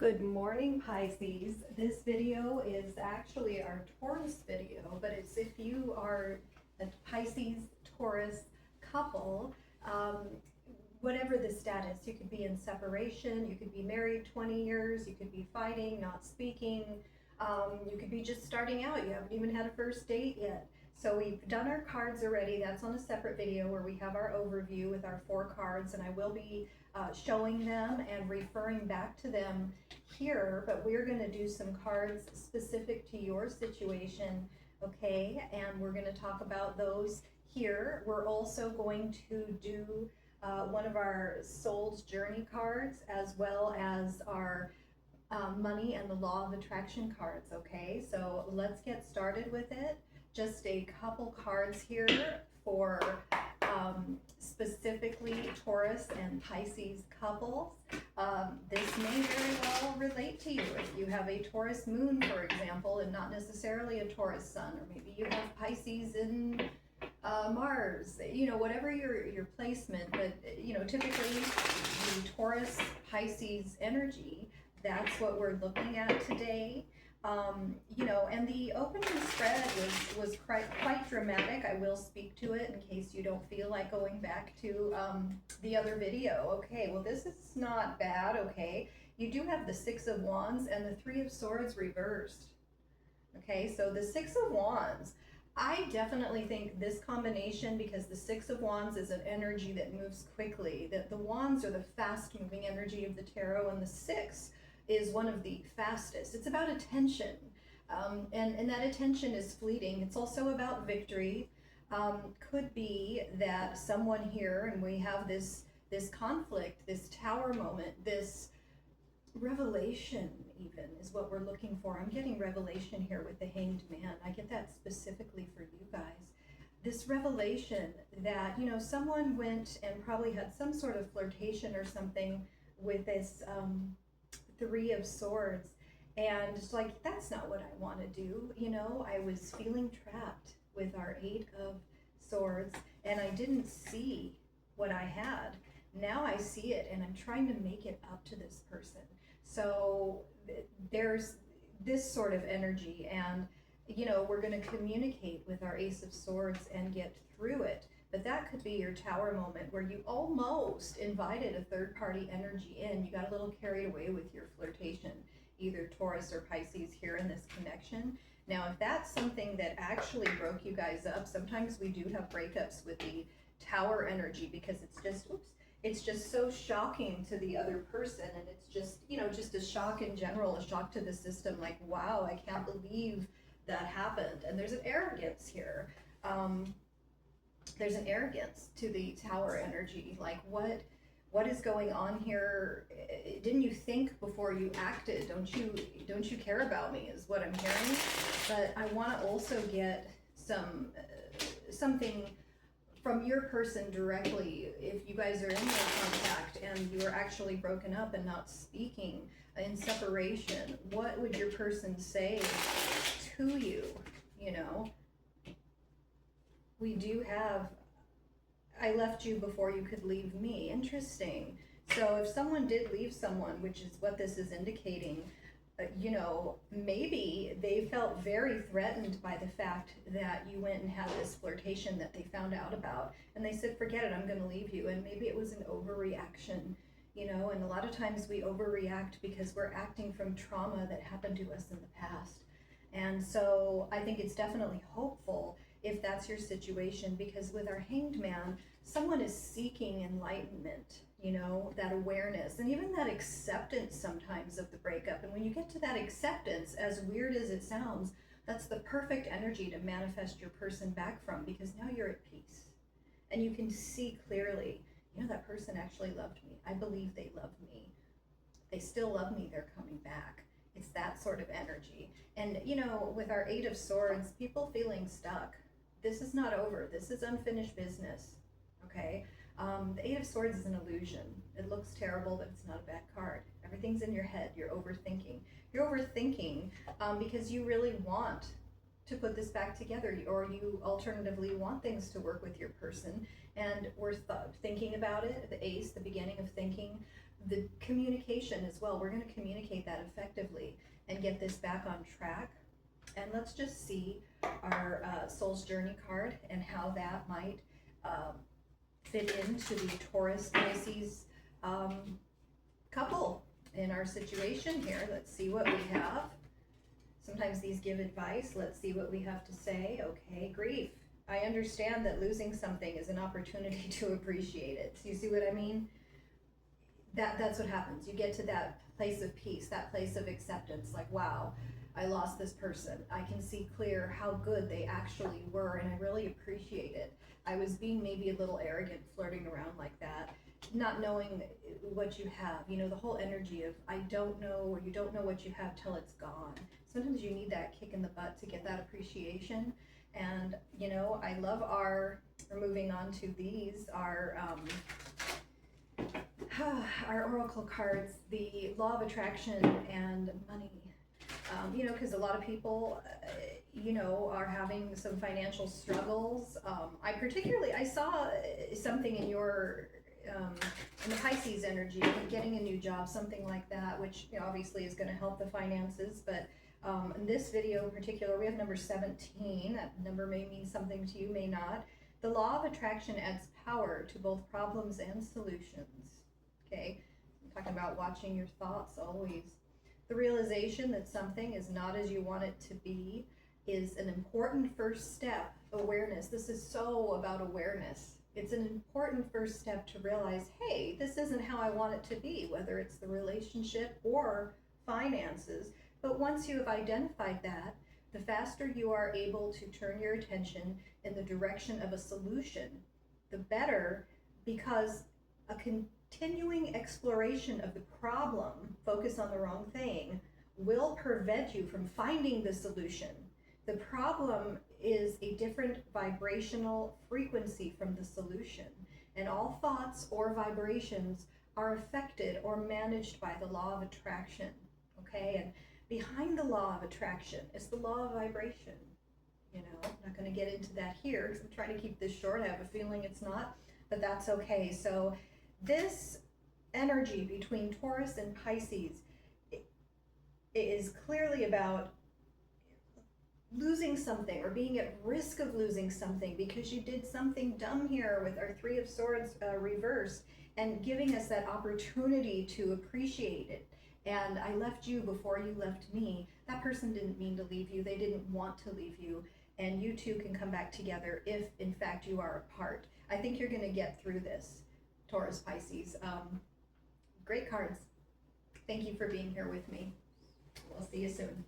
Good morning, Pisces. This video is actually our Taurus video, but it's if you are a Pisces Taurus couple, whatever the status, you could be in separation, you could be married 20 years, you could be fighting, not speaking, you could be just starting out, you haven't even had a first date yet. So we've done our cards already. That's on a separate video where we have our overview with our 4 cards, and I will be showing them and referring back to them here, but we're going to do some cards specific to your situation, okay? And we're going to talk about those here. We're also going to do one of our Soul's Journey cards, as well as our money and the law of attraction cards, okay? So let's get started with it. Just a couple cards here for specifically Taurus and Pisces couples. This may very well relate to you if you have a Taurus moon, for example, and not necessarily a Taurus sun, or maybe you have Pisces in Mars, whatever your placement, but typically the Taurus Pisces energy, that's what we're looking at today. And the opening spread was quite dramatic. I will speak to it in case you don't feel like going back to the other video. Okay, well, this is not bad, okay? You do have the 6 of Wands and the 3 of Swords reversed. Okay, so the 6 of Wands, I definitely think this combination, because the 6 of Wands is an energy that moves quickly, that the Wands are the fast-moving energy of the tarot, and the 6 is one of the fastest. It's about attention, and that attention is fleeting. It's also about victory. Could be that someone here, and we have this conflict, this tower moment, this revelation even is what we're looking for. I'm getting revelation here with the Hanged Man. I get that specifically for you guys. This revelation that, someone went and probably had some sort of flirtation or something with this 3 of Swords, and it's like, that's not what I want to do. I was feeling trapped with our 8 of Swords, and I didn't see what I had. Now I see it, and I'm trying to make it up to this person. So there's this sort of energy, and we're going to communicate with our Ace of Swords and get through it. But that could be your tower moment where you almost invited a third-party energy in. You got a little carried away with your flirtation, either Taurus or Pisces here in this connection. Now, if that's something that actually broke you guys up, sometimes we do have breakups with the tower energy because it's just so shocking to the other person, and it's just, just a shock in general, a shock to the system, like, wow, I can't believe that happened. And there's an arrogance here. There's an arrogance to the tower energy, like what is going on here? Didn't you think before you acted? Don't you care about me is what I'm hearing. But I want to also get something from your person directly. If you guys are in no contact and you are actually broken up and not speaking, in separation, what would your person say to you? We do have, I left you before you could leave me. Interesting. So if someone did leave someone, which is what this is indicating, maybe they felt very threatened by the fact that you went and had this flirtation that they found out about, and they said, forget it, I'm going to leave you. And maybe it was an overreaction, and a lot of times we overreact because we're acting from trauma that happened to us in the past. And so I think it's definitely hopeful if that's your situation, because with our Hanged Man, someone is seeking enlightenment, that awareness, and even that acceptance sometimes of the breakup. And when you get to that acceptance, as weird as it sounds, that's the perfect energy to manifest your person back from, because now you're at peace. And you can see clearly, that person actually loved me. I believe they love me. They still love me. They're coming back. It's that sort of energy. And, with our 8 of Swords, people feeling stuck. This is not over. This is unfinished business, okay? The 8 of Swords is an illusion. It looks terrible, but it's not a bad card. Everything's in your head. You're overthinking. You're overthinking because you really want to put this back together, or you alternatively want things to work with your person, and we're thinking about it, the Ace, the beginning of thinking. the communication as well. We're going to communicate that effectively and get this back on track. And let's just see our Soul's Journey card and how that might fit into the Taurus Pisces couple in our situation here. Let's see what we have. Sometimes these give advice. Let's see what we have to say. Okay, grief. I understand that losing something is an opportunity to appreciate it. So you see what I mean? That's what happens. You get to that place of peace, that place of acceptance. Like, wow, I lost this person. I can see clear how good they actually were, and I really appreciate it. I was being maybe a little arrogant, flirting around like that, not knowing what you have. You know, the whole energy of I don't know, or you don't know what you have till it's gone. Sometimes you need that kick in the butt to get that appreciation. And, you know, I love we're moving on to these, our oracle cards, the law of attraction and money. You know, because a lot of people, you know, are having some financial struggles. I saw something in your, in the Pisces energy, getting a new job, something like that, which, you know, obviously is going to help the finances. But in this video in particular, we have number 17. That number may mean something to you, may not. The law of attraction adds power to both problems and solutions. Okay, I'm talking about watching your thoughts always. The realization that something is not as you want it to be is an important first step. Awareness. This is so about awareness. It's an important first step to realize, hey, this isn't how I want it to be, whether it's the relationship or finances. But once you have identified that, the faster you are able to turn your attention in the direction of a solution, the better, because a continuing exploration of the problem, focus on the wrong thing, will prevent you from finding the solution. The problem is a different vibrational frequency from the solution, and all thoughts or vibrations are affected or managed by the law of attraction. Okay, and behind the law of attraction is the law of vibration. You know, I'm not going to get into that here because I'm trying to keep this short. I have a feeling it's not, but that's okay. So this energy between Taurus and Pisces is clearly about losing something or being at risk of losing something because you did something dumb here with our Three of Swords reversed, and giving us that opportunity to appreciate it. And I left you before you left me. That person didn't mean to leave you. They didn't want to leave you. And you two can come back together if, in fact, you are apart. I think you're going to get through this, Taurus, Pisces. Great cards. Thank you for being here with me. We'll see you soon.